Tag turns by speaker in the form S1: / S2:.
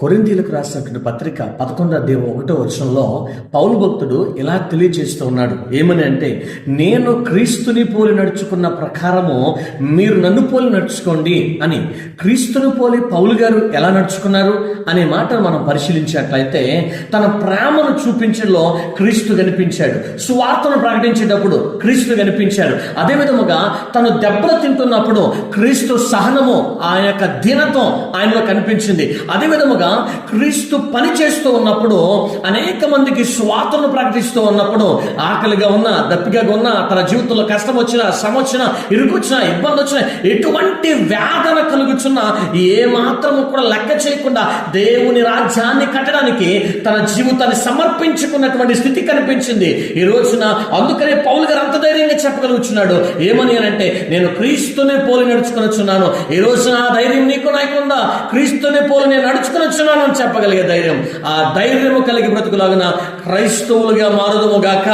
S1: కొరింథీయులకు రాసినటువంటి పత్రిక 11:1 పౌలు భక్తుడు ఇలా తెలియజేస్తూ ఉన్నాడు. ఏమని అంటే, నేను క్రీస్తుని పోలి నడుచుకున్న ప్రకారము మీరు నన్ను పోలి నడుచుకోండి అని. క్రీస్తుని పోలి పౌలు గారు ఎలా నడుచుకున్నారు అనే మాటను మనం పరిశీలించినట్లయితే, తన ప్రేమను చూపించడంలో క్రీస్తు కనిపించాడు. సువార్తను ప్రకటించేటప్పుడు క్రీస్తు కనిపించాడు. అదే విధముగా తను దెబ్బలు తింటున్నప్పుడు క్రీస్తు సహనము, ఆ యొక్క దీనత్వం ఆయనలో కనిపించింది. అదే విధముగా క్రీస్తు పని చేస్తూ ఉన్నప్పుడు, అనేక మందికి స్వార్థను ప్రకటిస్తూ ఉన్నప్పుడు, ఆకలిగా ఉన్నా, దప్పిగా ఉన్నా, తన జీవితంలో కష్టం వచ్చినా, శ్రమ వచ్చినా, ఇరుకొచ్చినా, ఇబ్బంది వచ్చినా, ఎటువంటి వేదన కలుగుచున్నా ఏ మాత్రము కూడా లెక్క చేయకుండా దేవుని రాజ్యాన్ని కట్టడానికి తన జీవితాన్ని సమర్పించుకున్నటువంటి స్థితి కనిపించింది ఈ రోజున. అందుకనే పౌలు గారు అంత ధైర్యంగా చెప్పగలుగుతున్నాడు. ఏమని అంటే, నేను క్రీస్తుని పోలి నడుచుకొనిచున్నాను. ఈ రోజున ఆ ధైర్యం నీకు నాకుందా? క్రీస్తుని పోలి నేను నడుచుకొనిచున్నాను అని చెప్పగలిగే ధైర్యం, ఆ ధైర్యము కలిగి బ్రతుకులాగున క్రైస్తవులుగా మారుదుము గాక.